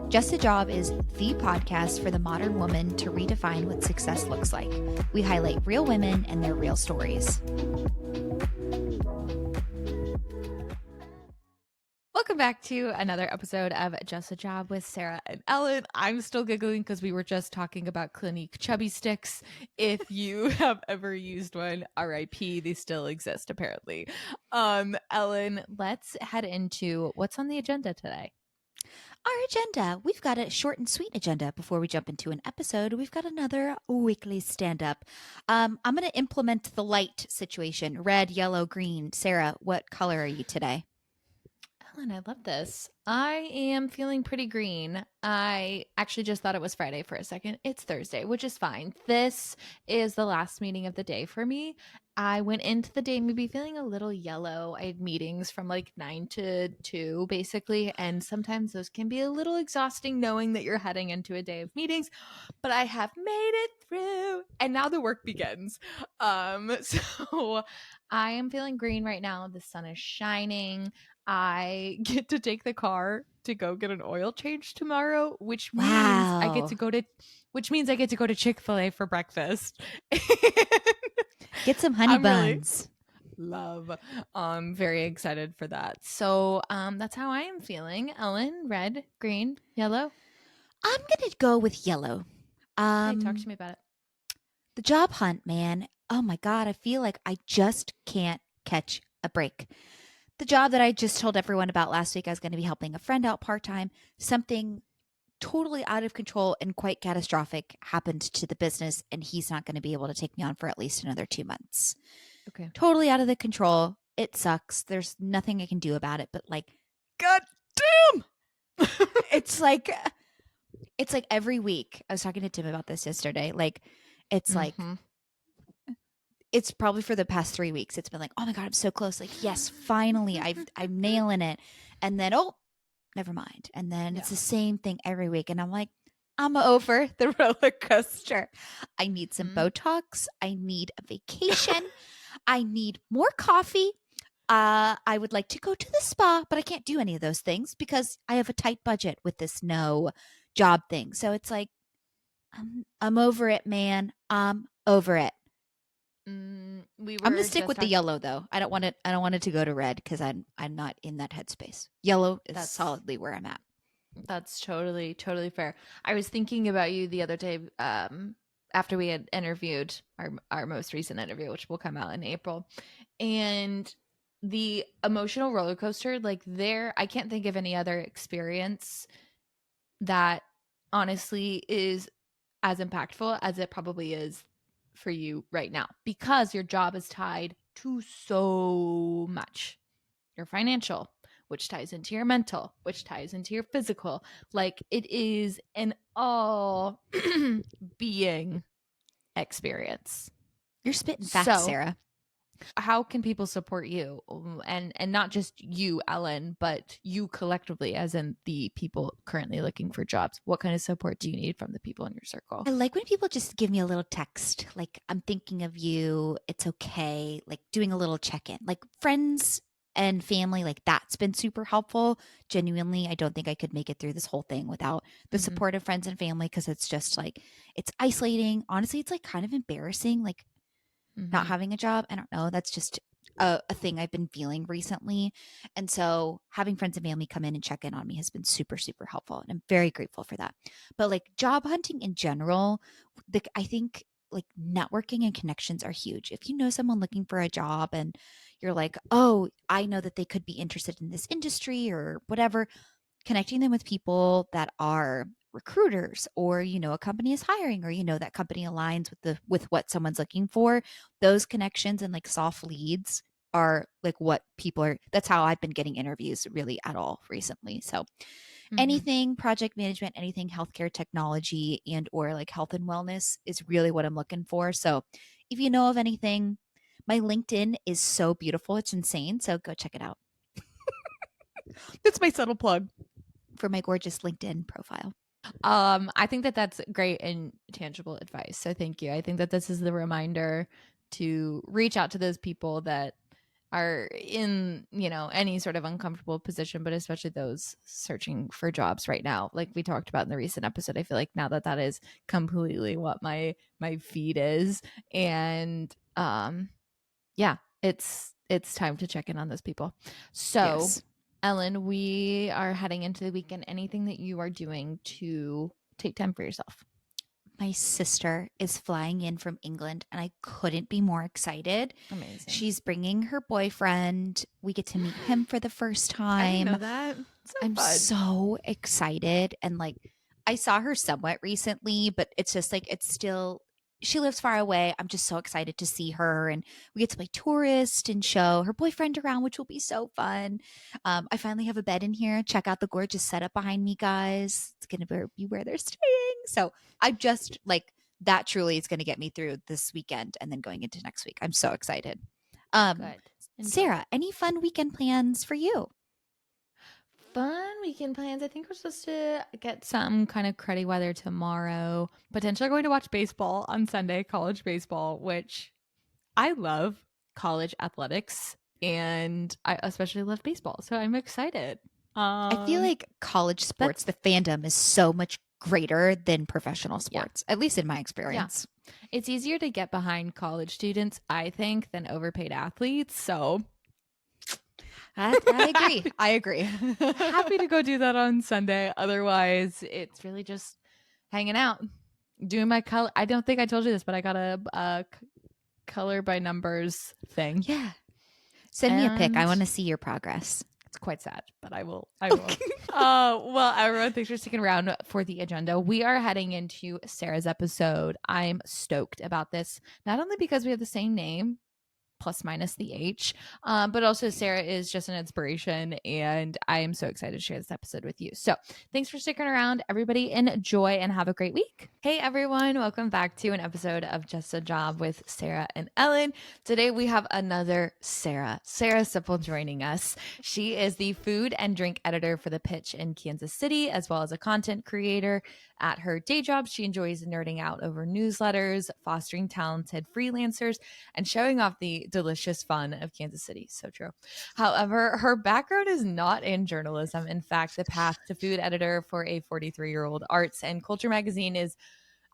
Just a Job is the podcast for the modern woman to redefine what success looks like. We highlight real women and their real stories. Welcome back to another episode of Just a Job with Sarah and Ellen. I'm still giggling because we were just talking about Clinique Chubby Sticks. If you have ever used one, RIP, they still exist apparently. Ellen, let's head into what's on the agenda today. Our agenda. We've got a short and sweet agenda before we jump into an episode. We've got another weekly stand-up. I'm going to implement the light situation. Red, yellow, green. Sarah, what color are you today? Ellen, I love this. I am feeling pretty green. I actually just thought it was Friday for a second. It's Thursday, which is fine. This is the last meeting of the day for me. I went into the day maybe feeling a little yellow. I had meetings from like 9 to 2 basically, and sometimes those can be a little exhausting knowing that you're heading into a day of meetings, but I have made it through and now the work begins. So I am feeling green right now. The sun is shining. I get to take the car to go get an oil change tomorrow, which means I get to go to Chick-fil-A for breakfast. Get some honey buns. Love. Very excited for that. So that's how I am feeling. Ellen, red, green, yellow. I'm going to go with yellow. Okay, talk to me about it. The job hunt, man. Oh my God, I feel like I just can't catch a break. The job that I just told everyone about last week, I was going to be helping a friend out part-time. Something totally out of control and quite catastrophic happened to the business, and he's not going to be able to take me on for at least another 2 months. Okay. Totally out of the control. It sucks. There's nothing I can do about it, but like, God damn! It's like every week. I was talking to Tim about this yesterday. Like, it's like, it's probably for the past 3 weeks. It's been like, oh my God, I'm so close. Like, yes, finally, I'm nailing it. And then, oh, never mind. And then it's the same thing every week. And I'm like, I'm over the roller coaster. I need some Botox. I need a vacation. I need more coffee. I would like to go to the spa, but I can't do any of those things because I have a tight budget with this no job thing. So it's like, I'm over it, man. I'm over it. I'm gonna stick with the yellow though. I don't want it to go to red because I'm not in that headspace. Yellow is solidly where I'm at. That's totally fair. I was thinking about you the other day after we had interviewed our most recent interview, which will come out in April, and the emotional roller coaster, like I can't think of any other experience that honestly is as impactful as it probably is for you right now, because your job is tied to so much. Your financial, which ties into your mental, which ties into your physical. Like, it is an all being experience. You're spitting facts, Sarah. How can people support you, and not just you, Ellen, but you collectively, as in the people currently looking for jobs? What kind of support do you need from the people in your circle? I like when people just give me a little text, like, I'm thinking of you, it's okay, like doing a little check-in. Like, friends and family, like, that's been super helpful. Genuinely, I don't think I could make it through this whole thing without the support of friends and family, because it's just like, it's isolating. Honestly, it's like kind of embarrassing, like not having a job. I don't know. That's just a thing I've been feeling recently. And so having friends and family come in and check in on me has been super, super helpful. And I'm very grateful for that. But like job hunting in general, I think like networking and connections are huge. If you know someone looking for a job and you're like, oh, I know that they could be interested in this industry or whatever, connecting them with people that are recruiters, or a company is hiring, or that company aligns with what someone's looking for, those connections and like soft leads are like what people are. That's how I've been getting interviews really at all recently. So anything project management, anything healthcare technology and or like health and wellness is really what I'm looking for. So if you know of anything, my LinkedIn is so beautiful, it's insane, so go check it out. That's my subtle plug for my gorgeous LinkedIn profile. I think that that's great and tangible advice. So thank you. I think that this is the reminder to reach out to those people that are in, any sort of uncomfortable position, but especially those searching for jobs right now. Like we talked about in the recent episode, I feel like now that is completely what my feed is. And yeah, it's time to check in on those people. So, Yes. Ellen, we are heading into the weekend. Anything that you are doing to take time for yourself? My sister is flying in from England and I couldn't be more excited. Amazing. She's bringing her boyfriend. We get to meet him for the first I didn't time. know that. So I'm fun. so excited. And like, I saw her somewhat recently, but it's just like, it's still, she lives far away. I'm just so excited to see her. And we get to play tourist and show her boyfriend around, which will be so fun. I finally have a bed in here. Check out the gorgeous setup behind me, guys. It's going to be where they're staying. So I just like, that truly is going to get me through this weekend and then going into next week. I'm so excited. Um, Good. Enjoy Sarah, it. any fun weekend plans for you? Fun weekend plans. I think we're supposed to get some kind of cruddy weather tomorrow. Potentially going to watch baseball on Sunday, college baseball, which I love college athletics and I especially love baseball. So I'm excited. I feel Um like college sports, that's the fandom is so much greater than professional yeah. sports, at least in my Yeah. experience. It's easier to get behind college students, I think, than overpaid athletes. So I agree. happy, I agree. happy to go do that on Sunday. Otherwise, it's really just hanging out, doing my color. I don't think I told you this, but I got a color by numbers thing, Yeah. Send me a pic. I and want to see your progress. it's quite sad, but I will. I will. Okay. Well, everyone, thanks for sticking around for the agenda. We are heading into Sarah's episode. I'm stoked about this, not only because we have the same name, plus minus the H. But also, Sarah is just an inspiration, and I am so excited to share this episode with you. So, thanks for sticking around. Everybody, enjoy and have a great week. Hey, everyone. Welcome back to an episode of Just a Job with Sarah and Ellen. Today, we have another Sarah Sipple, joining us. She is the food and drink editor for The Pitch in Kansas City, as well as a content creator. At her day job, she enjoys nerding out over newsletters, fostering talented freelancers, and showing off the delicious fun of Kansas City. So true. However, her background is not in journalism. In fact, the path to food editor for a 43-year-old arts and culture magazine is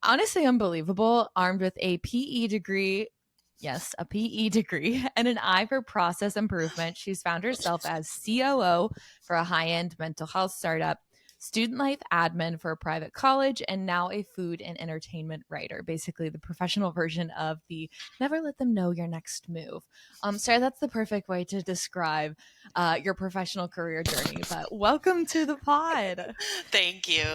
honestly unbelievable. Armed with a PE degree, yes, a PE degree, and an eye for process improvement, she's found herself as COO for a high end mental health startup, student life admin for a private college, and now a food and entertainment writer, basically the professional version of the never let them know your next move. Sarah, that's the perfect way to describe your professional career journey, but welcome to the pod. Thank you.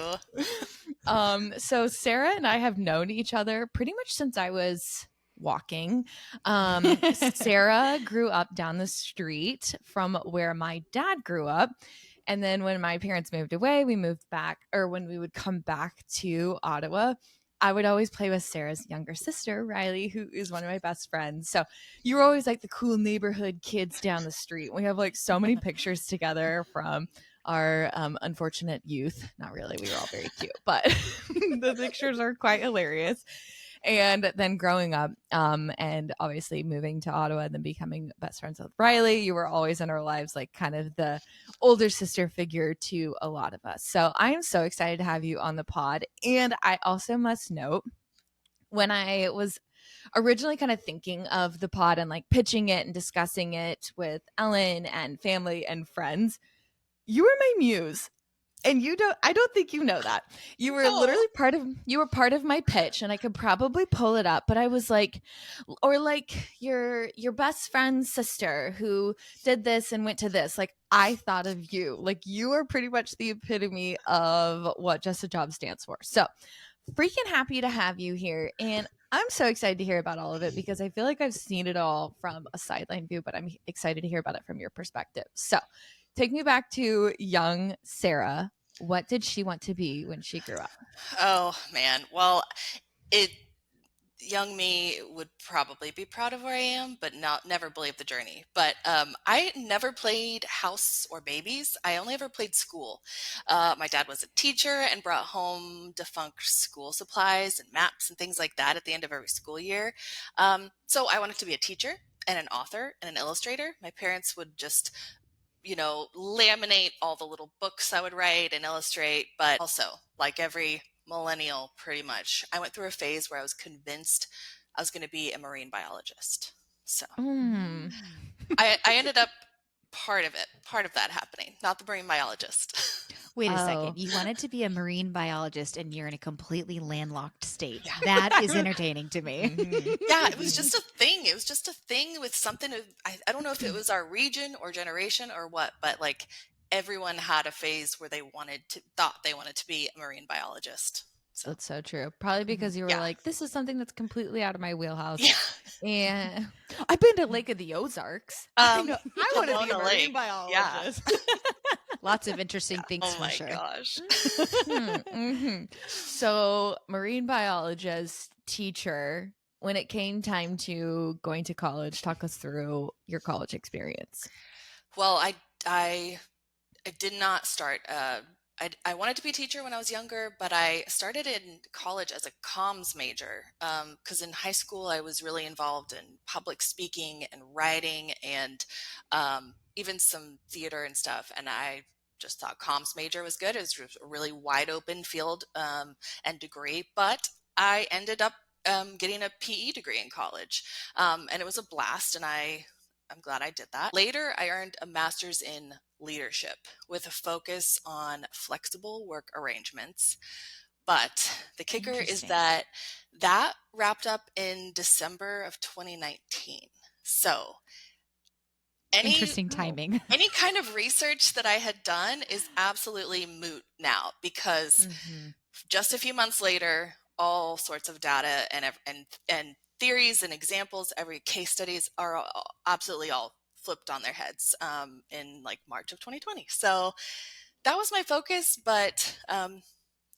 So Sarah and I have known each other pretty much since I was walking. Sarah grew up down the street from where my dad grew up. And then when my parents moved away, we moved back, or when we would come back to Ottawa, I would always play with Sarah's younger sister, Riley, who is one of my best friends. So you were always like the cool neighborhood kids down the street. We have like so many pictures together from our unfortunate youth. Not really, we were all very cute, but the pictures are quite hilarious. And then growing up, and obviously moving to Ottawa and then becoming best friends with Riley, you were always in our lives like kind of the older sister figure to a lot of us. So I am so excited to have you on the pod. And I also must note, when I was originally kind of thinking of the pod and like pitching it and discussing it with Ellen and family and friends, you were my muse. And I don't think you know that. You were No. literally part of my pitch, and I could probably pull it up, but I was like, or like your best friend's sister who did this and went to this. Like I thought of you. Like you are pretty much the epitome of what Just a Job stands for. So freaking happy to have you here. And I'm so excited to hear about all of it because I feel like I've seen it all from a sideline view, but I'm excited to hear about it from your perspective. So take me back to young Sarah. What did she want to be when she grew up? Oh man. Well, it young me would probably be proud of where I am, but not never believe the journey. But I never played house or babies. I only ever played school. My dad was a teacher and brought home defunct school supplies and maps and things like that at the end of every school year. So I wanted to be a teacher. and an author and an illustrator. My parents would just, laminate all the little books I would write and illustrate. But also, like every millennial, pretty much, I went through a phase where I was convinced I was going to be a marine biologist. So Mm. I ended up part of that happening, not the marine biologist. Wait a Oh. second. You wanted to be a marine biologist and you're in a completely landlocked state. Yeah. That is entertaining to me. Yeah, it was just a thing. It was just a thing with something. I don't know if it was our region or generation or what, but like everyone had a phase where thought they wanted to be a marine biologist. So That's so true. Probably because you were yeah, like, this is something that's completely out of my wheelhouse. yeah. And I've been to Lake of the Ozarks. I want to be a Pomona marine Lake. Yeah. biologist. Lots of interesting things Oh for my sure. gosh. So, marine biologist, teacher, when it came time to going to college, talk us through your college experience. Well, I did not start. I wanted to be a teacher when I was younger, but I started in college as a comms major because in high school I was really involved in public speaking and writing and even some theater and stuff. And I just thought comms major was good. It was a really wide open field and degree, but I ended up getting a PE degree in college, and it was a blast. And I'm glad I did that. Later, I earned a master's in leadership with a focus on flexible work arrangements. But the kicker is Interesting. that wrapped up in December of 2019. So Interesting timing. any kind of research that I had done is absolutely moot now because just a few months later, all sorts of data and theories and examples, every case studies are absolutely all flipped on their heads in like March of 2020. So that was my focus, but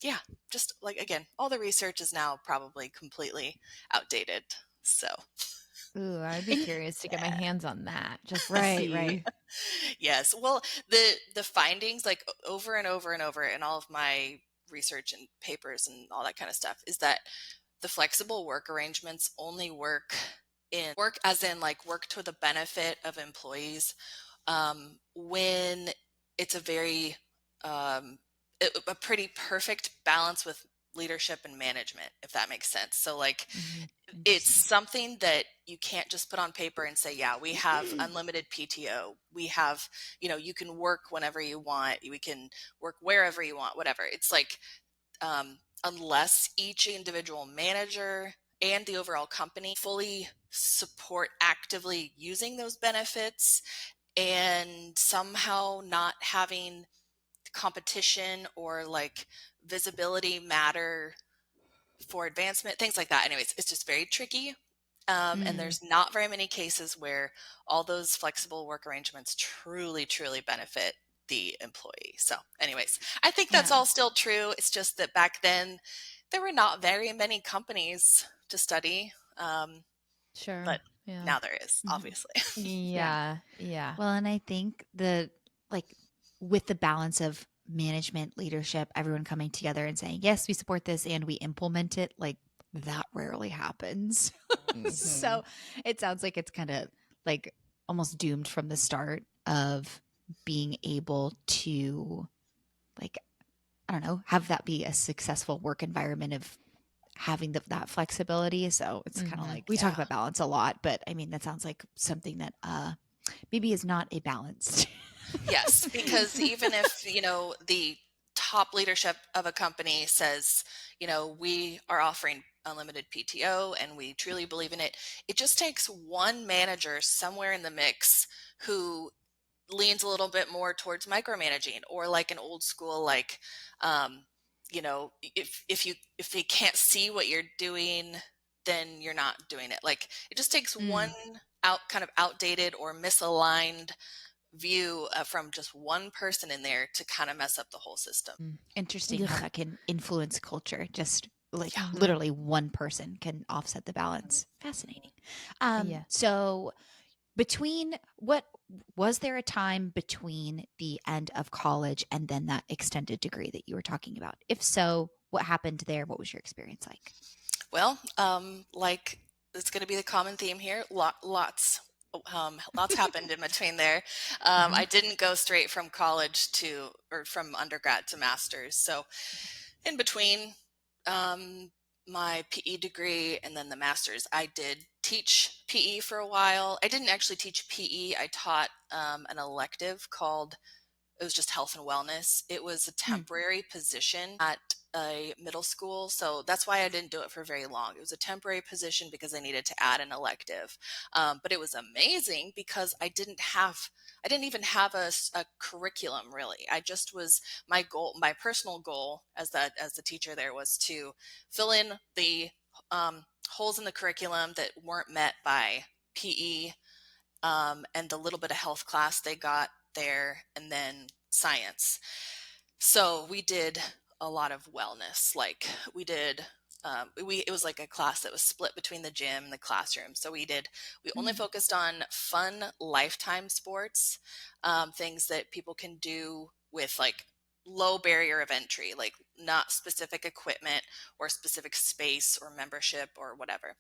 yeah, just like again, all the research is now probably completely outdated. So Ooh, I'd be curious to get my hands on that. Just to Right, see. right. yes, well, the findings like over and over and over in all of my research and papers and all that kind of stuff is that the flexible work arrangements only work as in like work to the benefit of employees when it's a pretty perfect balance with leadership and management, if that makes sense. So like it's something that you can't just put on paper and say, yeah, we have unlimited PTO. We have, you can work whenever you want. We can work wherever you want, whatever. It's like, unless each individual manager and the overall company fully support actively using those benefits and somehow not having competition or like visibility matter for advancement, things like that. Anyways, it's just very tricky. And there's not very many cases where all those flexible work arrangements truly, truly benefit the employee. So, anyways, I think that's all still true. It's just that back then there were not very many companies to study. Sure. But Yeah. now there is, obviously. Yeah. Well, and I think with the balance of management, leadership, everyone coming together and saying, yes, we support this and we implement it, like that rarely happens. So it sounds like it's kind of like almost doomed from the start of being able to, like, I don't know, have that be a successful work environment of having that flexibility. So it's kind of like we talk about balance a lot, but I mean, that sounds like something that maybe is not a balance. Yes, because even if, the top leadership of a company says, we are offering unlimited PTO and we truly believe in it, it just takes one manager somewhere in the mix who leans a little bit more towards micromanaging or like an old school, like, if they can't see what you're doing, then you're not doing it. Like it just takes one kind of outdated or misaligned view from just one person in there to kind of mess up the whole system. Interesting how that can influence culture. Just like literally one person can offset the balance. Fascinating. So was there a time between the end of college and then that extended degree that you were talking about? If so, what happened there? What was your experience like? Well, like it's going to be the common theme here. Lots lots happened in between there. Mhm. I didn't go straight from college or from undergrad to master's. So in between um, my PE degree and then the master's, I did teach PE for a while. I didn't actually teach PE. I taught an elective called it was just health and wellness. It was a Mm. temporary position at a middle school. So that's why I didn't do it for very long. It was a temporary position because I needed to add an elective. But it was amazing because I didn't even have a curriculum really. I just was, my personal goal as the teacher there was to fill in the holes in the curriculum that weren't met by PE and the little bit of health class they got there, and then science. So we did a lot of wellness. Like we did, it was like a class that was split between the gym and the classroom. So we only Mm. focused on fun lifetime sports, things that people can do with like low barrier of entry, like not specific equipment or specific space or membership or whatever.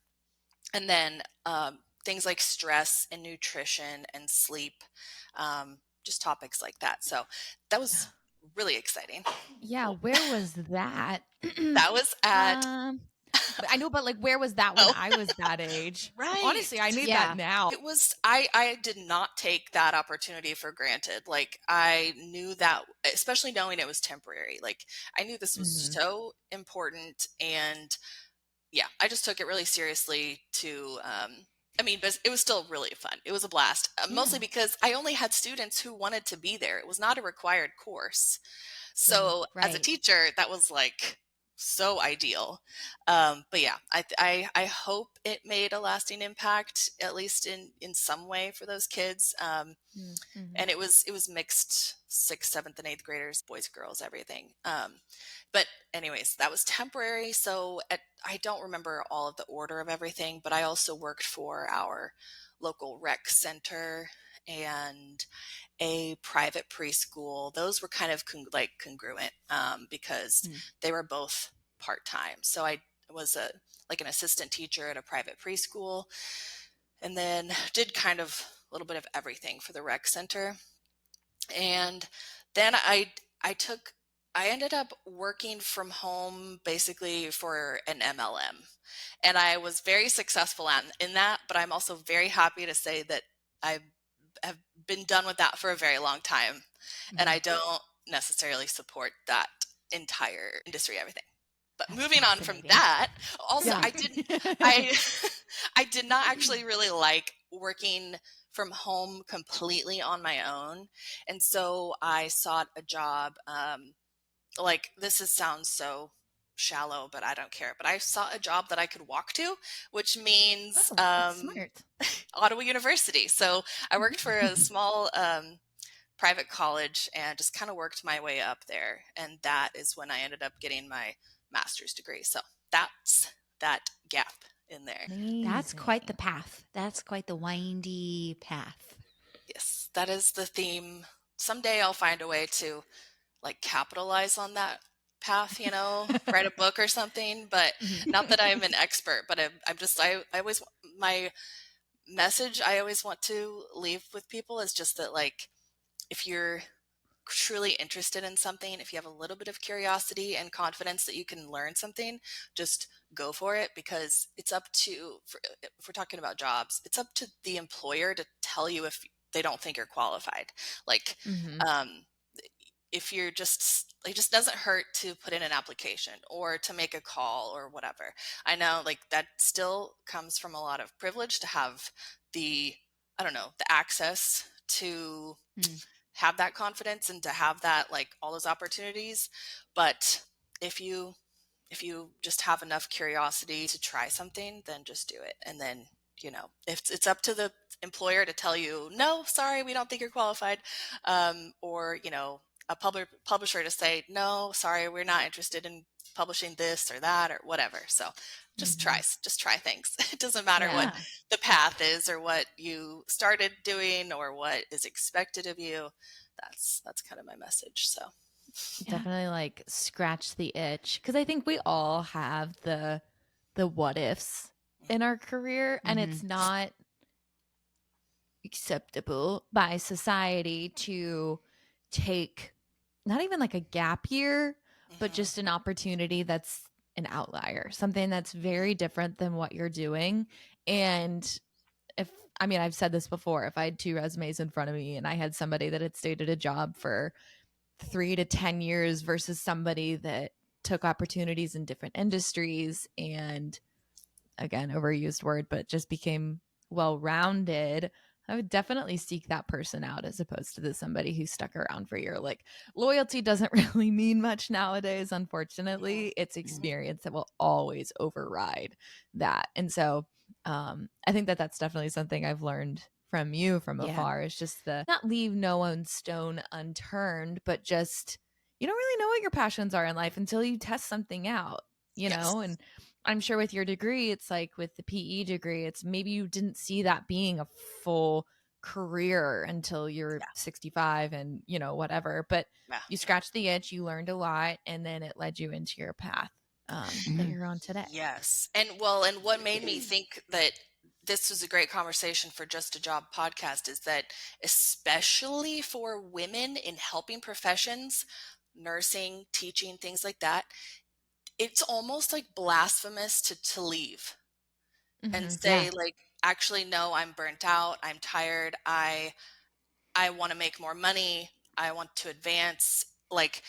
And then things like stress and nutrition and sleep, just topics like that. So that was really exciting. Yeah, Oh, where was that? that was at, um, but I know, but like, where was that when oh, I was that age? right. Honestly, I need that Yeah. now. It was, I did not take that opportunity for granted. Like I knew that, especially knowing it was temporary, like I knew this was Mhm. so important. And yeah, I just took it really seriously I mean, but it was still really fun. It was a blast, Yeah. mostly because I only had students who wanted to be there. It was not a required course. Mm. So as a Right. teacher, that was like so ideal. But yeah, I hope it made a lasting impact, at least in some way for those kids. Mm. Mhm. And it was mixed sixth, seventh, and eighth graders, boys, girls, everything. But anyways, that was temporary. So I don't remember all of the order of everything, but I also worked for our local rec center and a private preschool. Those were kind of like congruent because Mm. they were both part time. So I was a like an assistant teacher at a private preschool, and then did kind of a little bit of everything for the rec center. And then I took I ended up working from home basically for an MLM. And I was very successful in that, but I'm also very happy to say that I have been done with that for a very long time. And I Mhm. don't necessarily support that entire industry, everything. But That's moving on from fascinating. that, also Yeah. I I did not actually really like working from home completely on my own. And so I sought a job. Like sounds so shallow, but I don't care. But I sought a job that I could walk to, which means Oh, that's smart. Ottawa University. So I worked for a Mhm. small private college and just kind of worked my way up there. And that is when I ended up getting my master's degree. So that's that gap in there. That's quite the Amazing. path. That's quite the windy path. Yes, that is the theme. Someday I'll find a way to like capitalize on that path, write a book or something. But Mhm. not that I'm an expert, but I always, my message I always want to leave with people is just that, like, if you're truly interested in something, if you have a little bit of curiosity and confidence that you can learn something, just go for it, because it's up to, if we're talking about jobs, it's up to the employer to tell you if they don't think you're qualified. Like, Mhm. um, if you're just, it just doesn't hurt to put in an application or to make a call or whatever. I know, like, that still comes from a lot of privilege to have the, I don't know, the access to Mm. have that confidence and to have that, like, all those opportunities. But if you just have enough curiosity to try something, then just do it. And then, if it's up to the employer to tell you, no, sorry, we don't think you're qualified, or a publisher to say, no, sorry, we're not interested in publishing this or that or whatever. So Mhm. just try things. It doesn't matter what Yeah. Yeah. the path is or what you started doing or what is expected of you. That's kind of my message. So Yeah. Definitely like scratch the itch, because I think we all have the what ifs in our career, and Mhm. it's not acceptable by society to take not even like a gap year, but Mhm. just an opportunity that's an outlier, something that's Mhm. very different than what you're doing. And if I mean, I've said this before, if I had two resumes in front of me and I had somebody that had stayed at a job for 3 to 10 years versus somebody that took opportunities in different industries and, again, overused word, but just became well rounded, I would definitely seek that person out as opposed to the somebody who stuck around for a year. Like, loyalty doesn't really mean much nowadays, Mhm. unfortunately. It's Mhm. experience that will always override that. And so I think that that's definitely something I've learned from you from Yeah. afar, is just the not leave no one stone unturned, but just you don't really know what your passions are in life until you test something out, you know? Yes. And I'm sure with your degree, it's like with the PE degree, it's maybe you didn't see that being a full career until you're Yeah. 65 and, whatever. But Yeah. you Yeah. scratched the itch, you learned a lot, and then it led you into your path that Mhm. you're on today. Yes. And what made me think that this was a great conversation for Just a Job podcast is that, especially for women in helping professions, nursing, teaching, things like that, it's almost like blasphemous to leave and Hmm. Yeah. say like, actually, no, I'm burnt out. I'm tired. I want to make more money. I want to advance. Like,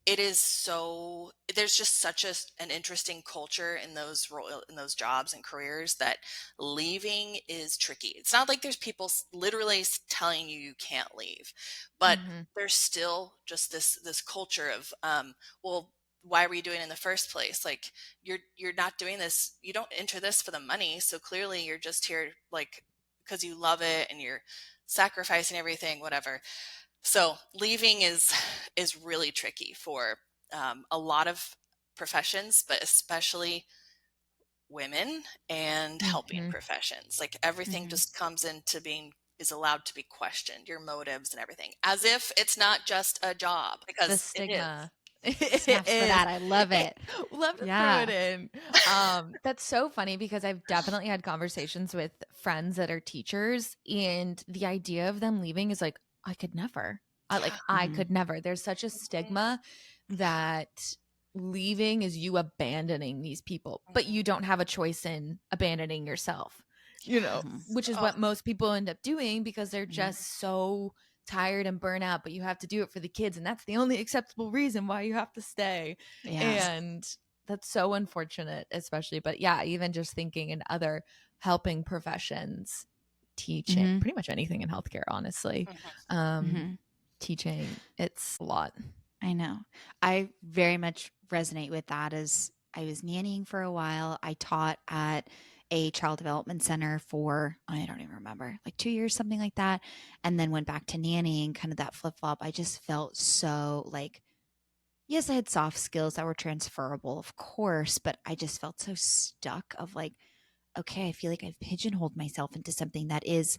it is so there's just such an interesting culture in those jobs and careers that leaving is tricky. It's not like there's people literally telling you you can't leave, but Hmm. there's still just this culture of well, why were you doing it in the first place? Like, you're not doing this, you don't enter this for the money, so clearly you're just here like because you love it and you're sacrificing everything, whatever. So leaving is really tricky for a lot of professions, but especially women and helping Hmm. professions. Like, everything Mhm. just comes into being is allowed to be questioned, your motives and everything, as if it's not just a job, The because it is. stigma. It Snaps for is. that. I love it. Love to throw it Yeah. in. That's so funny because I've definitely had conversations with friends that are teachers, and the idea of them leaving is like, I could never. Yeah. I Mhm. could never. There's such a Mhm. stigma Yeah. that leaving is you abandoning these people, but Mhm. you don't have a choice in abandoning yourself, Mhm. Yes. which is Oh. what most people end up doing because they're Mhm. just so tired and burnt out, but you have to do it for the kids. And that's the only acceptable reason why you have to stay. Yeah. And that's so unfortunate, especially. But yeah, even just thinking in other helping professions, teaching, Mhm. pretty much anything in healthcare, honestly, Mhm. um, Mhm. teaching, it's a lot. I know. I very much resonate with that. As I was nannying for a while, I taught at a child development center for, I don't even remember, like 2 years, something like that. And then went back to nannying, kind of that flip flop. I just felt so like, yes, I had soft skills that were transferable, of course, but I just felt so stuck of like, okay, I feel like I've pigeonholed myself into something that is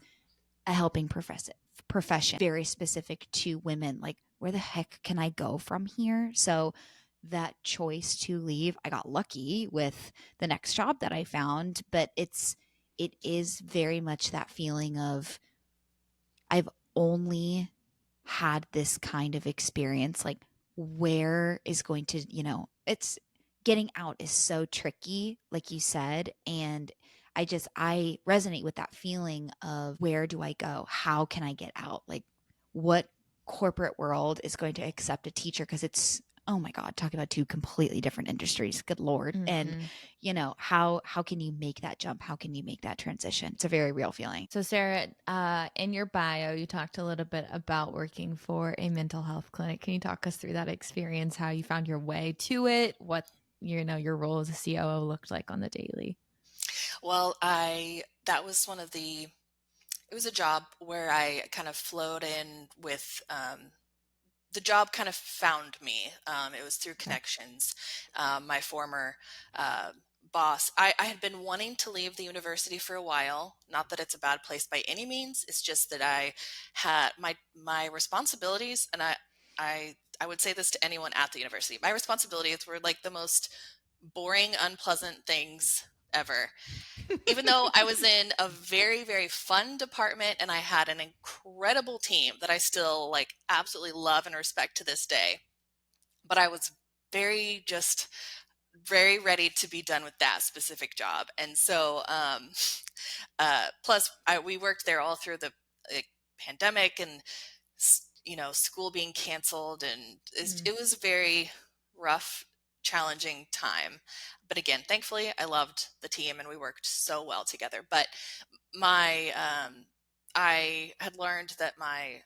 a helping profession, very specific to women. Like, where the heck can I go from here? So that choice to leave, I got lucky with the next job that I found, but it is very much that feeling of I've only had this kind of experience. Like, where is going to, it's getting out is so tricky, like you said. And I resonate with that feeling of where do I go? How can I get out? Like, what corporate world is going to accept a teacher? Because it's, oh my God, talk about two completely different industries. Good Lord. And, Hmm. how can you make that jump? How can you make that transition? It's a very real feeling. So, Sarah, in your bio, you talked a little bit about working for a mental health clinic. Can you talk us through that experience, how you found your way to it, what your role as a COO looked like on the daily? Well, I that was one of the it was a job where I kind of flowed in with the job kind of found me. It was through Okay. connections. My former uh, boss, I had been wanting to leave the university for a while. Not that it's a bad place by any means. It's just that I had my responsibilities, and I would say this to anyone at the university. My responsibilities were like the most boring, unpleasant things ever. Even though I was in a very, very fun department and I had an incredible team that I still like absolutely love and respect to this day. But I was very just very ready to be done with that specific job. And so plus we worked there all through the like, pandemic and school being canceled, and Mm. it was a very rough, challenging time. But again, thankfully I loved the team and we worked so well together. But my I had learned that my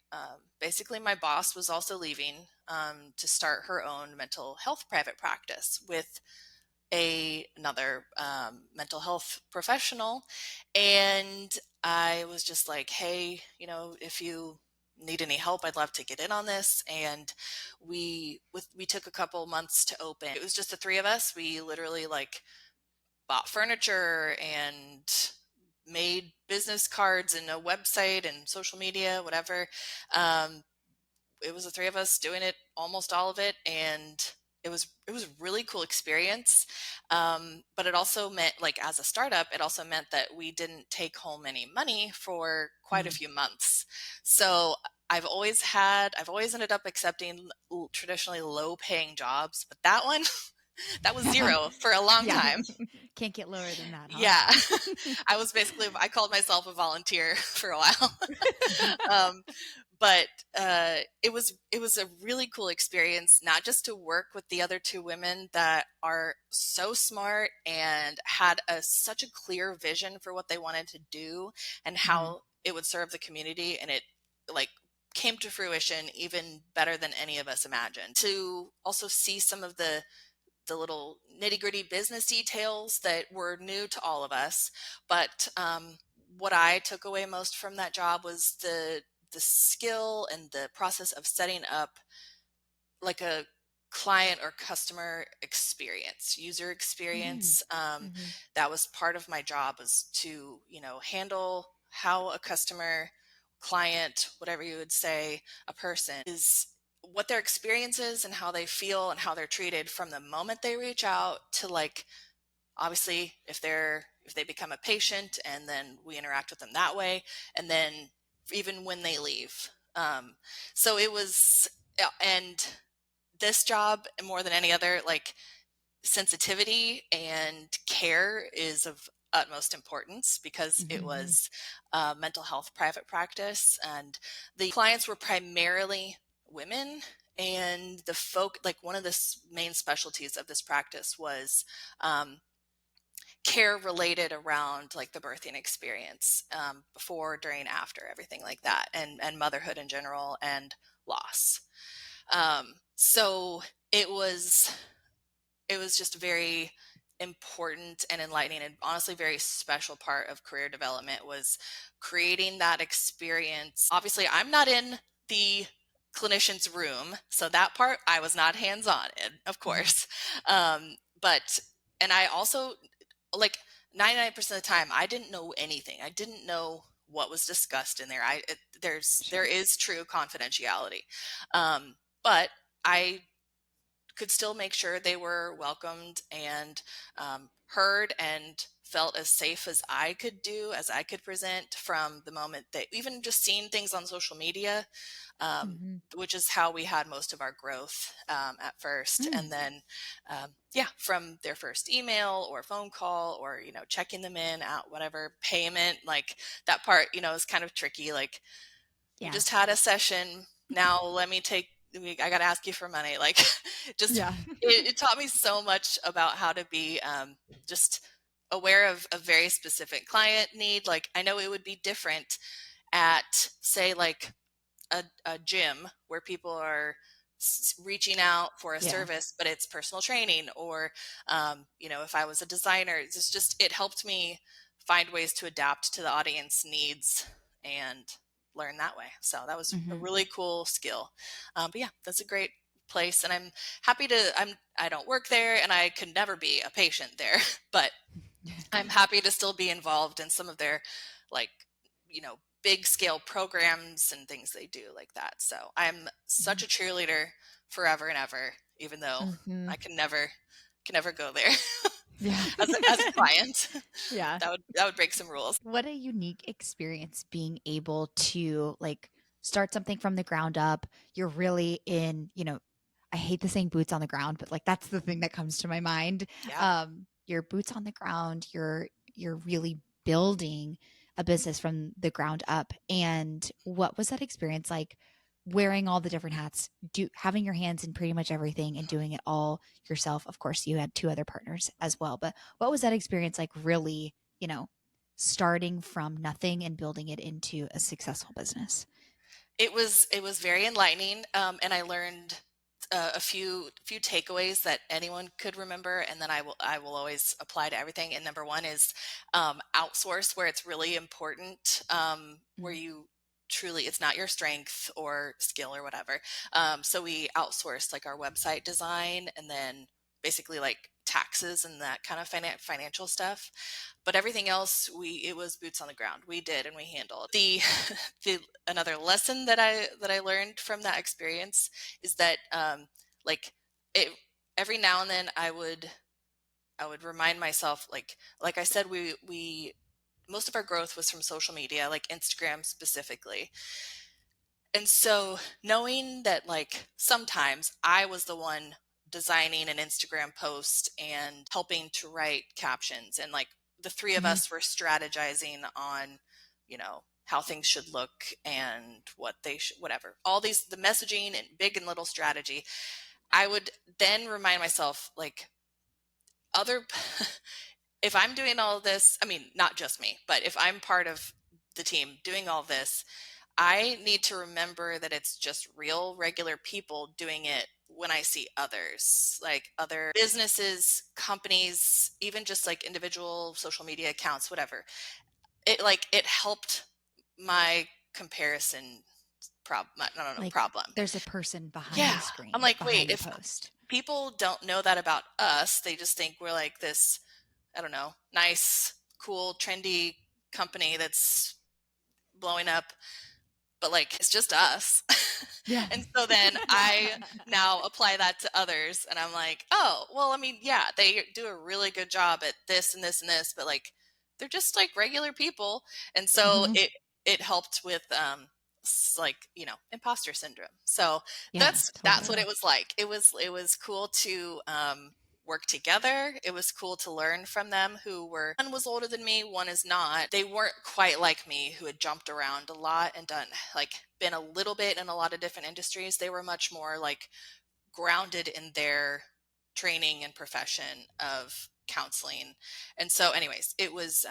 basically my boss was also leaving to start her own mental health private practice with another mental health professional. And I was just like, hey, if you need any help, I'd love to get in on this. And we took a couple months to open. It was just the three of us. We literally like bought furniture and made business cards and a website and social media, whatever. Um, it was the three of us doing it, almost all of it, and it was a really cool experience. But it also meant, like, as a startup, it also meant that we didn't take home any money for quite a Mm. few months. So I've always ended up accepting traditionally low paying jobs, but that one that was zero for a long Yeah. time. Can't get lower than that, huh? Yeah. I called myself a volunteer for a while. um, but it was a really cool experience, not just to work with the other two women that are so smart and had such a clear vision for what they wanted to do and Mhm. how it would serve the community, and it like came to fruition even better than any of us imagined. To also see some of the little nitty gritty business details that were new to all of us. But what I took away most from that job was the skill and the process of setting up like a client or customer experience, user Mhm. experience. Mhm. That was part of my job, was to handle how a customer, client, whatever you would say, a person is, what their experience is and how they feel and how they're treated from the moment they reach out to, like, obviously if they become a patient, and then we interact with them that way, and then even when they leave. So it was, and this job more than any other, like, sensitivity and care is of utmost importance, because it Mhm. Mhm. was a mental health private practice and the clients were primarily women. And like, one of the main specialties of this practice was um, care related around, like, the birthing experience, before, during, after, everything like that, and motherhood in general, and loss. So it was it was just very important and enlightening, and honestly very special part of career development, was creating that experience. Obviously I'm not in the clinician's room, so that part I was not hands on in, of Mhm. course. But and I also, like, 99% of the time I didn't know anything. I didn't know what was discussed in there. There Sure. is true confidentiality. But I could still make sure they were welcomed and heard and felt as safe as I could do, as I could present, from the moment that, even just seeing things on social media, Mhm. which is how we had most of our growth at first. Mm. And then, yeah, from their first email or phone call, or, checking them in at whatever payment, like, that part, is kind of tricky. Like, you Yeah. just had a session. Now I got to ask you for money. Like, just, Yeah. it taught me so much about how to be just aware of a very specific client need. Like, I know it would be different at, say, like, a gym where people are reaching out for a Yeah. service, but it's personal training, or, if I was a designer, it helped me find ways to adapt to the audience needs and learn that way. So that was a Mhm. really cool skill. But yeah, that's a great place. And I don't work there and I could never be a patient there, but I'm happy to still be involved in some of their, like, big scale programs and things they do like that. So I'm such Mhm. a cheerleader forever and ever, even though Mhm. I can never go there. Yeah. as a client. Yeah. That would break some rules. What a unique experience being able to like start something from the ground up. You're really in, I hate the saying boots on the ground, but like that's the thing that comes to my mind. Yeah. Your boots on the ground, you're really building a business from the ground up. And what was that experience like wearing all the different hats, having your hands in pretty much everything and doing it all yourself? Of course, you had two other partners as well, but what was that experience like really, starting from nothing and building it into a successful business? It was very enlightening, and I learned a few takeaways that anyone could remember, and then I will always apply to everything. And number one is outsource where it's really important, where Mhm. you truly it's not your strength or skill or whatever. So we outsourced like our website design, and then basically like taxes and that kind of financial stuff. But everything else, it was boots on the ground. We did and we handled the the another lesson that I learned from that experience is that like it every now and then I would remind myself, like I said, we most of our growth was from social media, like Instagram specifically. And so knowing that like sometimes I was the one designing an Instagram post and helping to write captions, and like the three of Mhm. us were strategizing on, how things should look and what they should, whatever. All these, the messaging and big and little strategy. I would then remind myself like other if I'm doing all of this, I mean, not just me, but if I'm part of the team doing all this, I need to remember that it's just real, regular people doing it when I see others, like other businesses, companies, even just like individual social media accounts, whatever. It helped my comparison problem. I don't know, Like problem. there's a person behind Yeah. the I'm screen, like, wait, behind the if post. people don't know that about us, they just think we're like this, I don't know, nice, cool, trendy company that's blowing up, but like it's just us. Yeah. And so then I now apply that to others, and I'm like, oh, well, I mean, yeah, they do a really good job at this and this and this, but like they're just like regular people. And so Mhm. it helped with like, imposter syndrome. So Yeah, that's what totally. it was like. It was cool to work together. It was cool to learn from them, who were, one was older than me, one is not. They weren't quite like me, who had jumped around a lot and done like been a little bit in a lot of different industries. They were much more like grounded in their training and profession of counseling. And so anyways, it was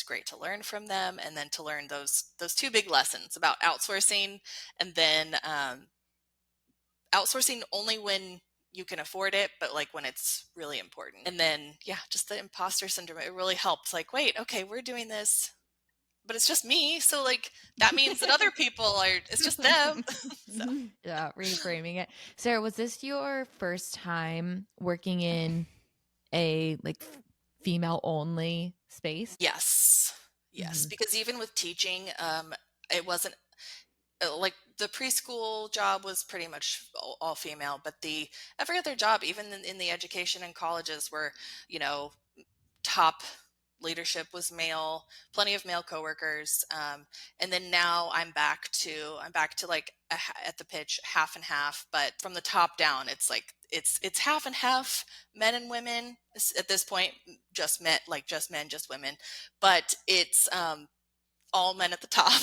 great to learn from them, and then to learn those two big lessons about outsourcing, and then outsourcing only when you can afford it, but like when it's really important. And then, yeah, just the imposter syndrome. It really helped. Like, wait, okay, we're doing this, but it's just me. So like that means that other people are. It's just them. So Yeah, reframing it. Sarah, was this your first time working in a like female only space? yes, yes, Mhm. because even with teaching, it wasn't like the preschool job was pretty much all female, but the every other job, even in the education and colleges, were you know top leadership was male, plenty of male coworkers. And then now I'm back to like at the pitch half and half, but from the top down, it's like it's half and half men and women at this point, just men, like just men, just women, but it's all men at the top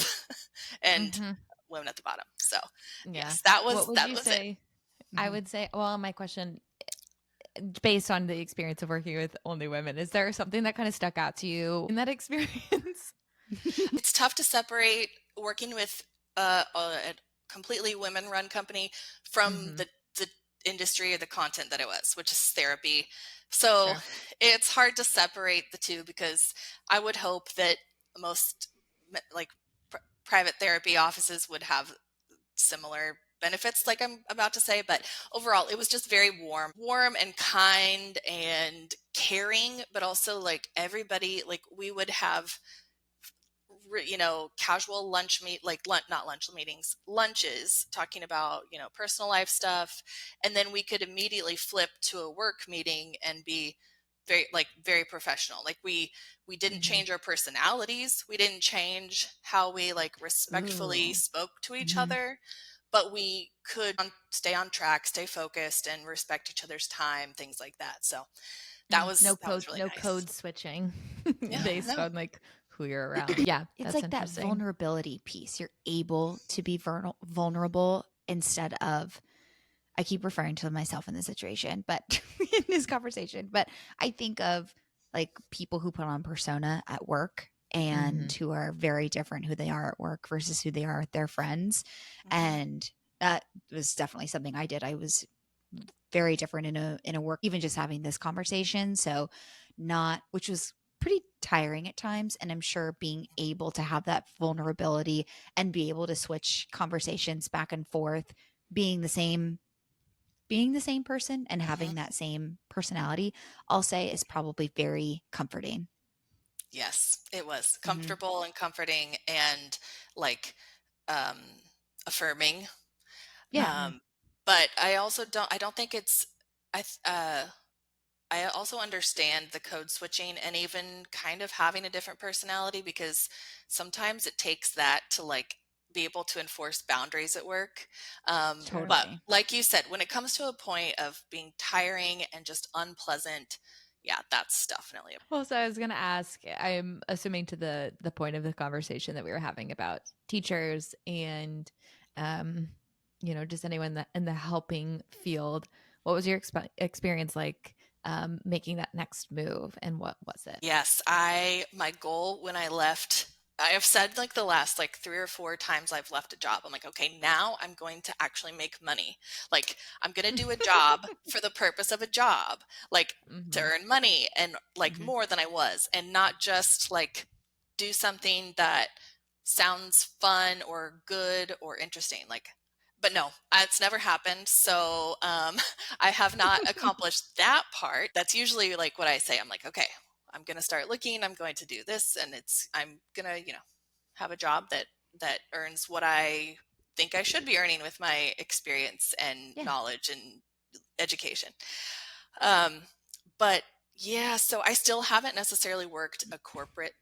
and Mhm. women at the bottom. So Yeah. yes, that What was would that you was it. say? I Mhm. would say, well, my question, based on the experience of working with only women, is there something that kind of stuck out to you in that experience? It's tough to separate working with a completely women-run company from Mhm. the industry or the content that it was, which is therapy. So Sure. it's hard to separate the two, because I would hope that most like private therapy offices would have similar benefits, like I'm about to say. But overall, it was just very warm and kind and caring, but also like everybody, like we would have casual lunch not lunch meetings, lunches, talking about, personal life stuff. And then we could immediately flip to a work meeting and be very professional. Like we didn't Mhm. change our personalities. We didn't change how we like respectfully Ooh. spoke to each Mhm. other, but we could stay on track, stay focused, and respect each other's time, things like that. So that was really No nice. code switching Yeah, based no. on like who you're around. Yeah, It's that's like that interesting. vulnerability piece. You're able to be vulnerable instead of, I keep referring to myself in this situation, but in this conversation, but I think of like people who put on persona at work and Mhm. who are very different who they are at work versus who they are with their friends. Hmm. And that was definitely something I did. I was very different in a work, even just having this conversation. So not, which was pretty tiring at times. And I'm sure being able to have that vulnerability and be able to switch conversations back and forth, being the same person and Hmm. having that same personality, I'll say is probably very comforting. Yes, it was Mhm. comfortable and comforting and like um, affirming. Yeah. Mhm. Um, but I don't think it's, I, th- I also understand the code switching and even kind of having a different personality because sometimes it takes that to like be able to enforce boundaries at work. Sure. But Totally. like you said, when it comes to a point of being tiring and just unpleasant, yeah, that's definitely Well, so I was going to ask, I'm assuming to the point of the conversation that we were having about teachers and um just anyone that in the helping field. What was your experience like making that next move, and what was it? yes, my goal when I left, I have said like the last like 3 or 4 times I've left a job, I'm like, okay, now I'm going to actually make money. Like, I'm going to do a job for the purpose of a job, like to Mhm. earn money and like Mhm. more than I was, and not just like do something that sounds fun or good or interesting. Like, but no, it's never happened. So, I have not accomplished that part. That's usually like what I say. I'm like, okay, I'm going to start looking, I'm going to do this, and I'm going to, have a job that earns what I think I should be earning with my experience and Yeah. knowledge and education. Um, but yeah, so I still haven't necessarily worked a corporate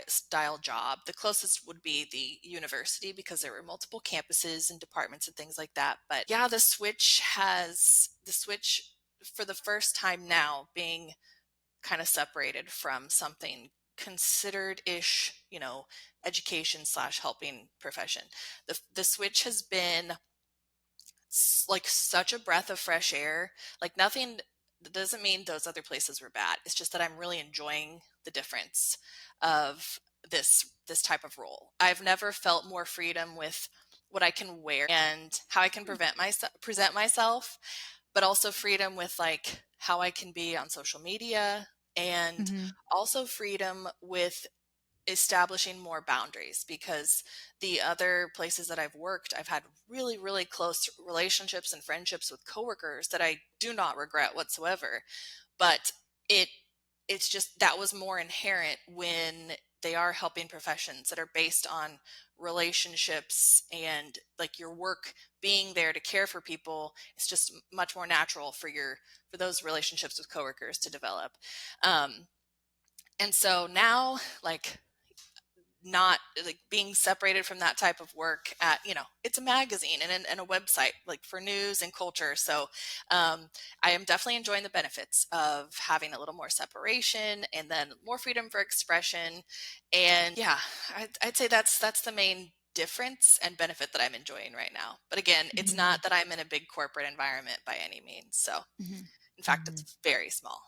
style job. The closest would be the university because there were multiple campuses and departments and things like that. But yeah, the switch for the first time now being kind of separated from something considered ish, education slash helping profession. The switch has been like such a breath of fresh air. Like nothing, that doesn't mean those other places were bad. It's just that I'm really enjoying the difference of this type of role. I've never felt more freedom with what I can wear and how I can present myself, but also freedom with like how I can be on social media and Mhm. also freedom with establishing more boundaries because the other places that I've worked, I've had really, really close relationships and friendships with coworkers that I do not regret whatsoever. But it it's just that was more inherent when they are helping professions that are based on relationships and like your work being there to care for people. It's just much more natural for those relationships with coworkers to develop. Um, and so now, like not like being separated from that type of work at it's a magazine and a website like for news and culture. So I am definitely enjoying the benefits of having a little more separation and then more freedom for expression. And yeah, I'd say that's the main difference and benefit that I'm enjoying right now. But again, it's Mhm. not that I'm in a big corporate environment by any means. So Mhm. in fact, Mhm. it's very small.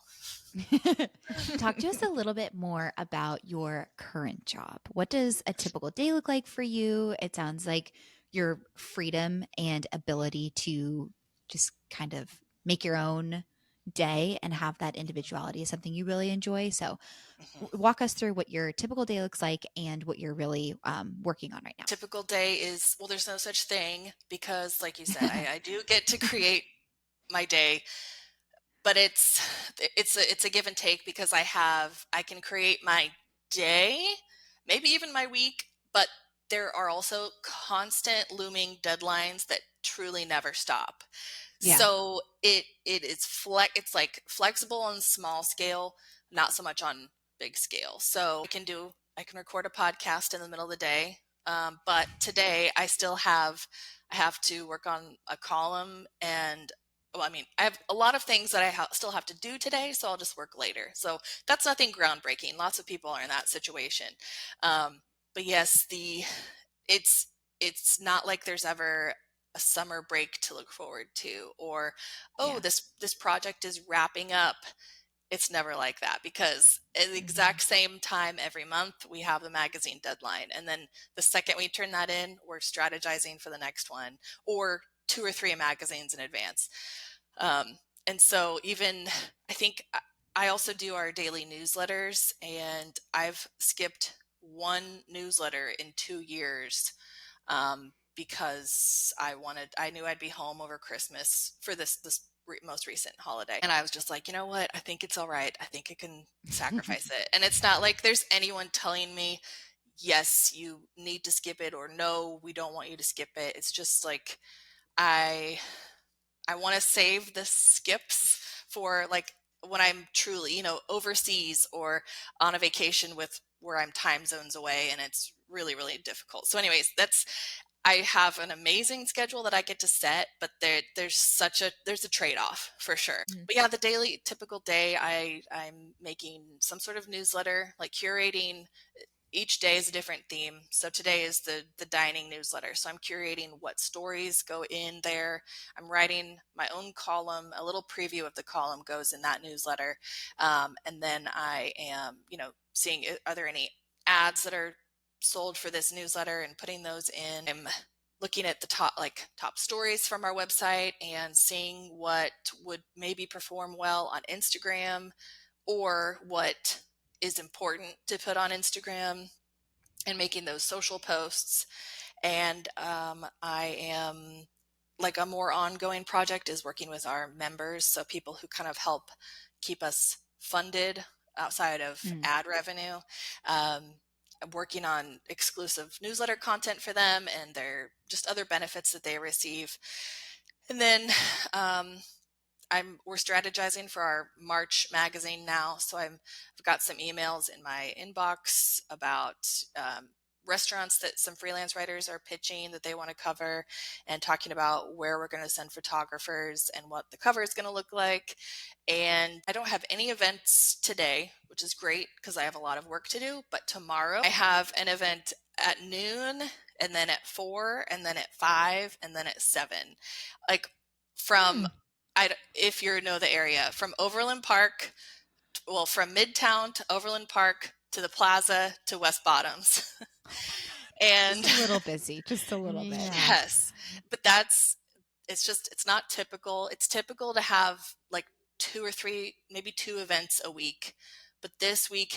Talk to us a little bit more about your current job. What does a typical day look like for you? It sounds like your freedom and ability to just kind of make your own day and have that individuality is something you really enjoy. So, Mhm. walk us through what your typical day looks like and what you're really working on right Typical day is, well, there's no such thing because like you said, now. I do get to create my day, but it's a give and take because I can create my day, maybe even my week, but there are also constant looming deadlines that truly never stop. Yeah. So it is it's like flexible on small scale, not so much on big scale. So I can record a podcast in the middle of the day. But today I have to work on a column, and well, I mean, I have a lot of things that still have to do today, so I'll just work later. So that's nothing groundbreaking. Lots of people are in that situation. But yes, it's it's not like there's ever a summer break to look forward to, or oh, Yeah. this project is wrapping up. It's never like that, because at the Mhm. exact same time every month we have the magazine deadline, and then the second we turn that in, we're strategizing for the next one, or two or three magazines in advance. um, and so even I think I also do our daily newsletters, and I've skipped one newsletter in 2 years, because I knew I'd be home over Christmas for most recent holiday. And I was just like, you know what? I think it's all right. I think I can sacrifice it. And it's not like there's anyone telling me, yes, you need to skip it, or no, we don't want you to skip it. It's just like, I I want to save the skips for like when I'm truly, overseas, or on a vacation with where I'm time zones away, and it's really, really difficult. So anyways, I have an amazing schedule that I get to set, but there's a trade-off for sure. Mhm. But yeah, the daily typical day, I'm making some sort of newsletter, like curating. Each day is a different theme. So today is the dining newsletter. So I'm curating what stories go in there. I'm writing my own column. A little preview of the column goes in that newsletter, and then I am, seeing, are there any ads that are sold for this newsletter, and putting those in. I'm looking at the top stories from our website, and seeing what would maybe perform well on Instagram, or what is important to put on Instagram, and making those social posts. And I am like a more ongoing project is working with our members. So people who kind of help keep us funded outside of Mm. ad revenue. I'm working on exclusive newsletter content for them, and their just other benefits that they receive. And then um, we're strategizing for our March magazine now. So I've got some emails in my inbox about restaurants that some freelance writers are pitching that they want to cover, and talking about where we're going to send photographers and what the cover is going to look like. And I don't have any events today, which is great because I have a lot of work to do. But tomorrow I have an event at noon, and then at 4, and then at 5, and then at 7. Like from Hmm. if you know the area, from Overland Park, well, from Midtown to Overland Park to the Plaza to West Bottoms. And Just a little busy, just a little bit. Yeah. yes, but it's not typical. It's typical to have like two or three, maybe two events a week. But this week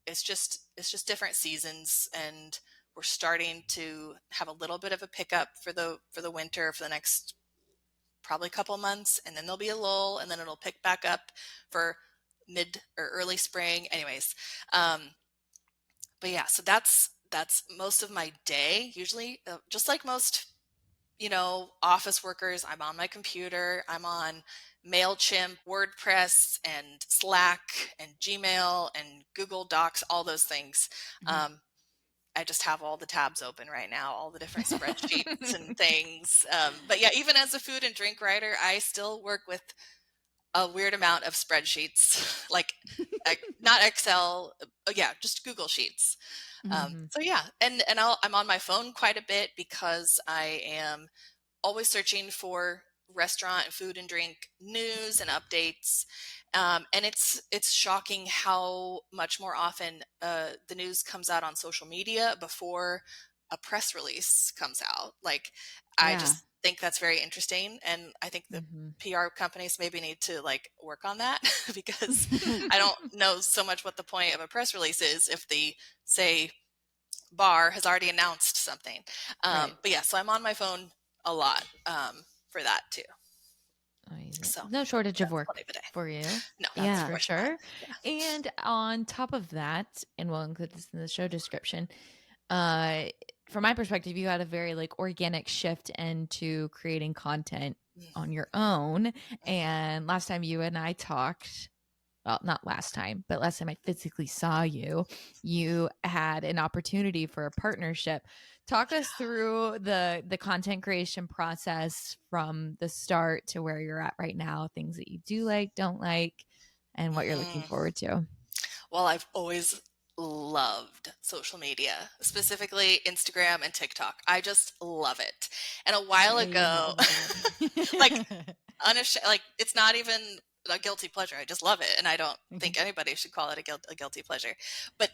it's just different seasons, and we're starting to have a little bit of a pickup for the winter, for the next probably a couple months, and then there'll be a lull, and then it'll pick back up for mid or early spring. Anyways, um, but yeah, so that's most of my day. Usually, just like most, office workers, I'm on my computer. I'm on MailChimp, WordPress, and Slack, and Gmail, and Google Docs, all those things. Mhm. Um, I just have all the tabs open right now, all the different spreadsheets and things. But yeah, even as a food and drink writer, I still work with a weird amount of spreadsheets, like not Excel. Yeah, just Google Sheets. Mhm. So yeah, and I'm on my phone quite a bit, because I am always searching for restaurant and food and drink news and updates. And it's shocking how much more often the news comes out on social media before a press release comes out. Like, I Yeah. just think that's very interesting, and I think the Mhm. PR companies maybe need to like work on that, because I don't know so much what the point of a press release is if the, say, bar has already announced something. Right. But yeah, so I'm on my phone a lot, for that too. Amazing. So No shortage of that's work plenty of a day. for you. No, That's Yeah. for unfortunately not. sure. Yeah. And on top of that, and we'll include this in the show description, uh from my perspective, you had a very like organic shift into creating content on your own. Mhm. And last time you and I talked, well, not last time, but last time I physically saw you, you had an opportunity for a partnership. Talk us through the content creation process from the start to where you're at right now, things that you do like, don't like, and what you're looking Mm. forward to. Well, I've always loved social media, specifically Instagram and TikTok. I just love it. And a while ago, I love like that. like it's not even a guilty pleasure. I just love it, and I don't Okay. think anybody should call it a guilty pleasure. But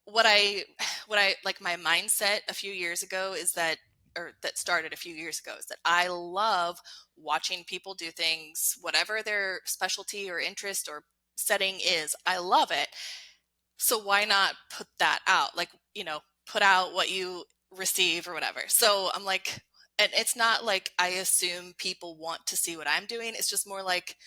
what I what I like my mindset a few years ago is that or that started a few years ago is that I love watching people do things, whatever their specialty or interest or setting is. I love it. So why not put that out? Like, put out what you receive or whatever. So I'm like, and it's not like I assume people want to see what I'm doing. It's just more like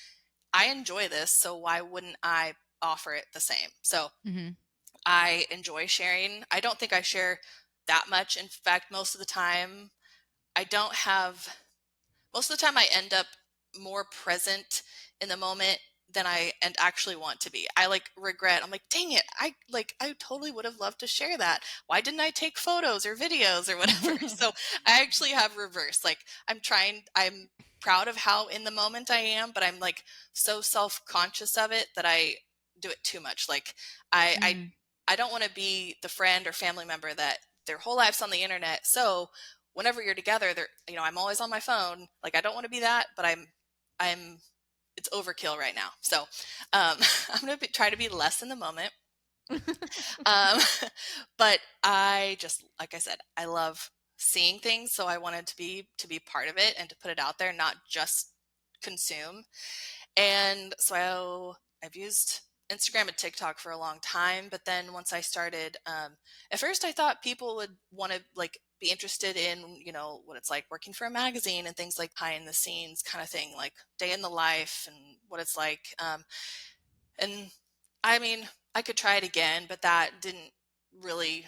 I enjoy this, so why wouldn't I offer it the same? So Mhm. I enjoy sharing. I don't think I share that much. In fact, I don't have most of the time I end up more present in the moment than I and actually want to be. I like regret. I'm like, dang it. I totally would have loved to share that. Why didn't I take photos or videos or whatever? So I actually have reversed. Like I'm proud of how in the moment I am, but I'm like so self-conscious of it that I do it too much. Like I I Mm. I don't want to be the friend or family member that their whole life's on the internet. So whenever you're together, I'm always on my phone. Like I don't want to be that, but I'm it's overkill right now. So I'm gonna try to be less in the moment. Um, but I just, like I said, I love seeing things, so I wanted to be part of it and to put it out there, not just consume. And so I've used Instagram and TikTok for a long time, but then once I started, at first I thought people would want to like be interested in, what it's like working for a magazine and things like behind the scenes kind of thing, like day in the life and what it's like. And I mean, I could try it again, but that didn't really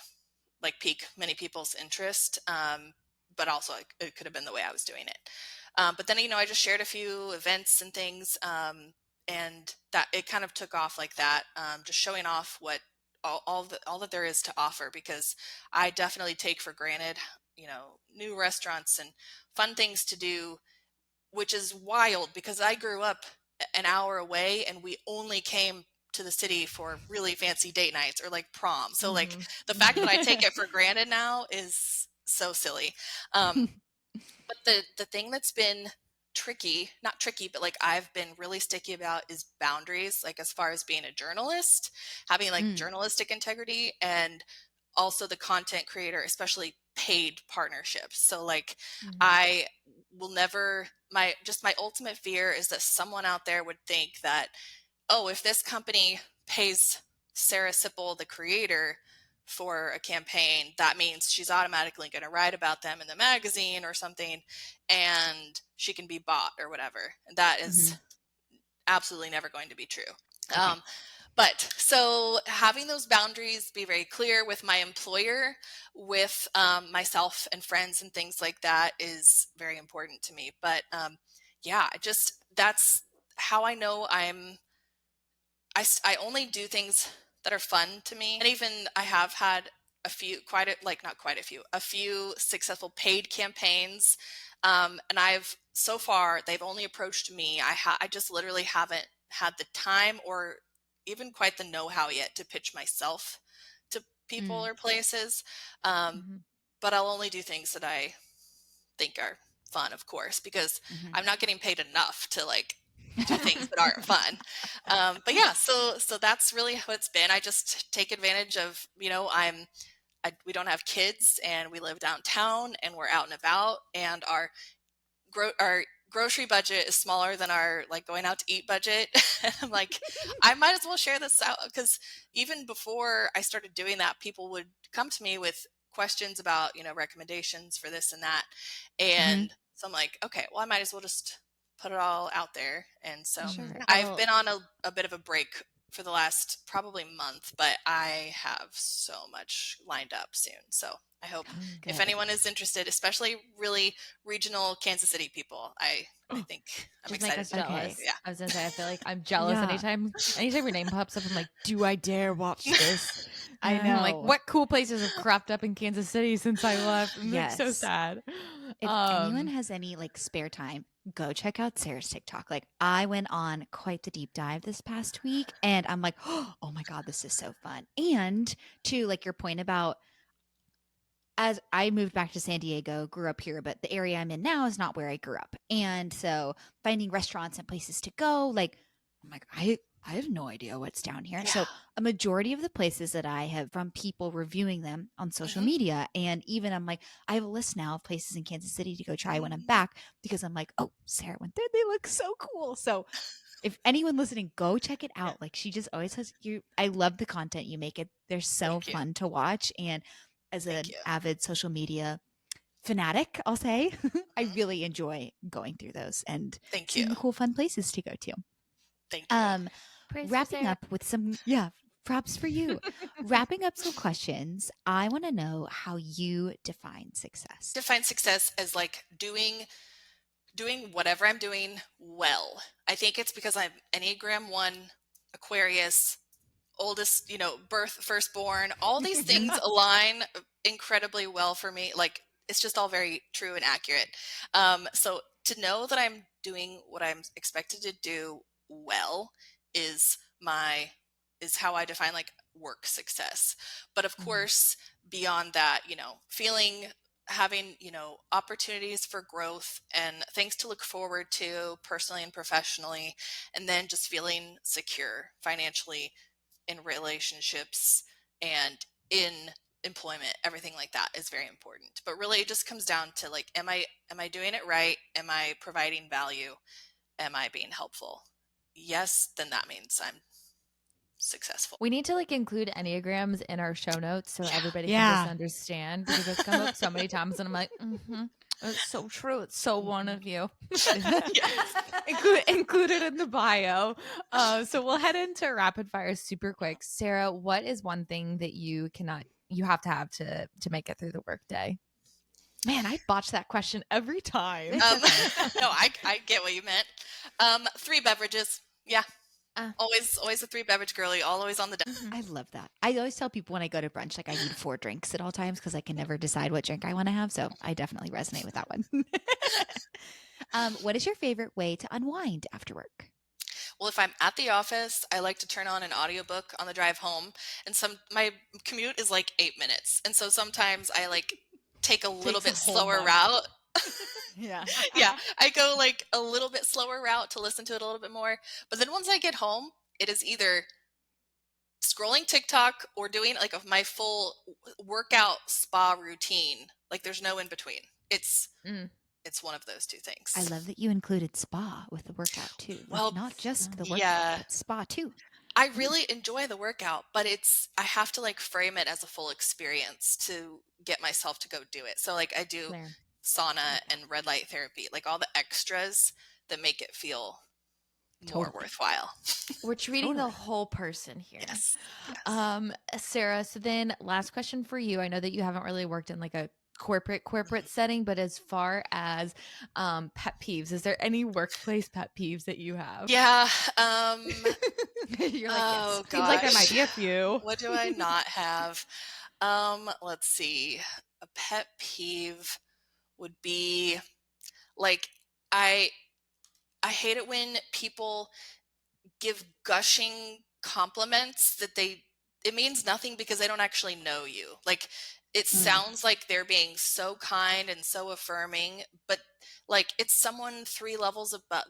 like pique many people's interest. But also it could have been the way I was doing it. But then, I just shared a few events and things, and that it kind of took off like that, just showing off what all that there is to offer, because I definitely take for granted, new restaurants and fun things to do, which is wild because I grew up an hour away and we only came to the city for really fancy date nights or like prom. So like Mhm. the fact that I take it for granted now is so silly. Um, but the thing that's been tricky, not tricky, but like I've been really sticky about is boundaries, like as far as being a journalist, having like Mm. journalistic integrity, and also the content creator, especially paid partnerships. So like Mhm. I will never my ultimate fear is that someone out there would think that, oh, if this company pays Sarah Sipple, the creator, for a campaign, that means she's automatically going to write about them in the magazine or something, and she can be bought or whatever. And that is Mhm. absolutely never going to be true. Okay. Um, but so having those boundaries be very clear with my employer, with myself and friends and things like that is very important to me. But yeah, that's how I know I only do things that are fun to me. And even I have had a few, not quite a few successful paid campaigns. And so far, they've only approached me. I just literally haven't had the time or even quite the know-how yet to pitch myself to people Mm. or places. Um, Mhm. but I'll only do things that I think are fun, of course, because Mhm. I'm not getting paid enough to like do things that aren't fun. But yeah, so that's really how it's been. I just take advantage of, we don't have kids and we live downtown and we're out and about, and our grocery budget is smaller than our like going out to eat budget. I'm like, I might as well share this out, because even before I started doing that, people would come to me with questions about, recommendations for this and that. Mhm. And so I'm like, okay, well, I might as well just put it all out there. And so Sure. Mhm. I've Well, been on a bit of a break for the last probably month, but I have so much lined up soon. So I hope if Good. anyone is interested, especially really regional Kansas City people, I think I'm Just make excited us to do it. Okay. jealous. Yeah. I was gonna say, I feel like I'm jealous Yeah. anytime your name pops up. I'm like, do I dare watch this? I I'm like, know. what cool places have cropped up in Kansas City since I left? I'm like so Yes. sad. If anyone has any like spare time, go check out Sarah's TikTok. Like I went on quite the deep dive this past week and I'm like, oh my God, this is so fun. And to like your point about as I moved back to San Diego, grew up here, but the area I'm in now is not where I grew up. And so finding restaurants and places to go, like I'm like, I have no idea what's down here. Yeah. So a majority of the places that I have from people reviewing them on social Hmm. media. And even I'm like, I have a list now of places in Kansas City to go try when I'm Hmm. back because I'm like, oh, Sarah went there. They look so cool. So if anyone listening, go check it Yeah. out. Like she just always has you. I love the content you make. It they're so Thank you. fun to watch. And as Thank an you. avid social media fanatic, I'll say, I Hmm. really enjoy going through those and Thank you. seeing the cool, fun places to go to. Thank you. Um, Praise for wrapping Sarah. up with some, yeah, props for you. Wrapping up some questions. I want to know how you define success. Define success as like doing whatever I'm doing well. I think it's because I'm Enneagram 1, Aquarius, oldest, birth, firstborn. All these things align incredibly well for me. Like it's just all very true and accurate. So to know that I'm doing what I'm expected to do well is my is how I define like work success. But of Mhm. course, beyond that, feeling having opportunities for growth and things to look forward to personally and professionally, and then just feeling secure financially in relationships and in employment, everything like that is very important. But really it just comes down to like, am I doing it right? Am I providing value? Am I being helpful? Yes, then that means I'm successful. We need to like include enneagrams in our show notes so Yeah. everybody can just Yeah. understand because it's come up so many times and I'm like, it's so true. It's so one Mhm. of you. Yes. Include it in the bio. So we'll head into rapid fire super quick. Sarah, what is one thing that you have to make it through the workday? Man, I botch that question every time. It's okay. No, I get what you meant. 3 beverages. Yeah. Uh, Always a 3 beverage girly, always on the deck. mhm. I love that. I always tell people when I go to brunch, like I need 4 drinks at all times because I can never decide what drink I want to have. So I definitely resonate with that one. What is your favorite way to unwind after work? Well, if I'm at the office, I like to turn on an audiobook on the drive home. And my commute is like 8 minutes. And so sometimes I like take a little Takes a bit whole slower month. route. Yeah. Yeah, I go like a little bit slower route to listen to it a little bit more. But then once I get home, it is either scrolling TikTok or doing like my full workout spa routine. Like there's no in between. It's Mm. it's one of those two I things. love that you included spa with the workout too. Like Well, not just the workout, yeah. but spa too. I Yeah. really enjoy the workout, but I have to like frame it as a full experience to get myself to go do it. So like I do Claire. sauna and red light therapy, like all the extras that make it feel more Totally. worthwhile. We're treating the Totally. whole person here. Yes. Yes. Sarah, so then last question for you. I know that you haven't really worked in like a corporate setting, but as far as pet peeves, is there any workplace pet peeves that you have? Yeah. You're like, yes. Oh Seems like there might gosh. be a few. What do I not have? Let's see. A pet peeve would be like I I hate it when people give gushing compliments that it means nothing because they don't actually know you. Like it Mm. sounds like they're being so kind and so affirming, but like it's someone 3 levels above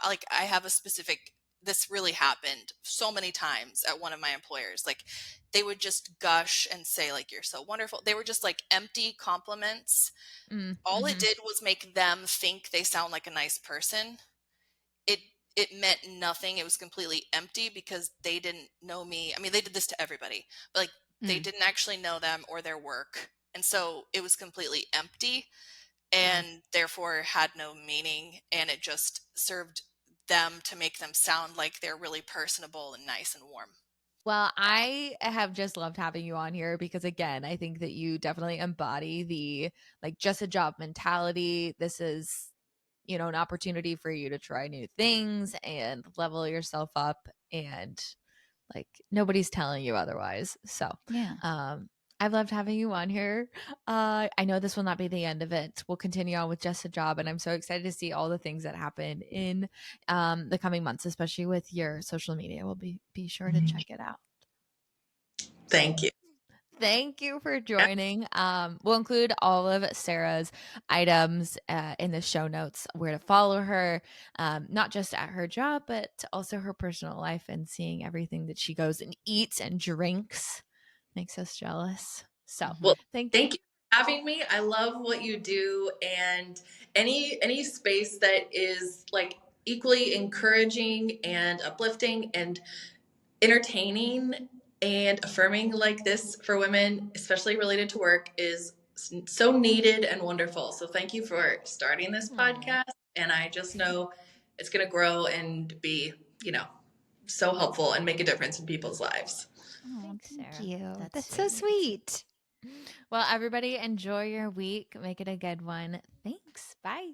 like I have a specific this really happened so many times at one of my employers. Like they would just gush and say like you're so wonderful. They were just like empty compliments. All it Mm-hmm. did was make them think they sound like a nice person. It meant nothing. It was completely empty because they didn't know me. I mean, they did this to everybody, but like they Mm. didn't actually know them or their work. And so it was completely empty Yeah. and therefore had no meaning, and it just served them to make them sound like they're really personable and nice and warm. Well, I have just loved having you on here because, again, I think that you definitely embody the like just a job mentality. This is, an opportunity for you to try new things and level yourself up, and like nobody's telling you otherwise. So, Yeah. I've loved having you on here. I know this will not be the end of it. We'll continue on with Just a Job, and I'm so excited to see all the things that happen in the coming months, especially with your social media. We'll be sure to check it out. Thank you. Thank you for joining. We'll include all of Sarah's items in the show notes, where to follow her, not just at her job, but also her personal life, and seeing everything that she goes and eats and drinks makes us jealous. So Well, thank thank you for having me. I love what you do, and any space that is like equally encouraging and uplifting and entertaining and affirming like this for women, especially related to work, is so needed and wonderful. So thank you for starting this podcast. And I just know it's going to grow and be, so helpful and make a difference in people's lives. Oh, Thanks, thank Sarah. you. That's so sweet. Well, everybody, enjoy your week. Make it a good one. Thanks. Bye.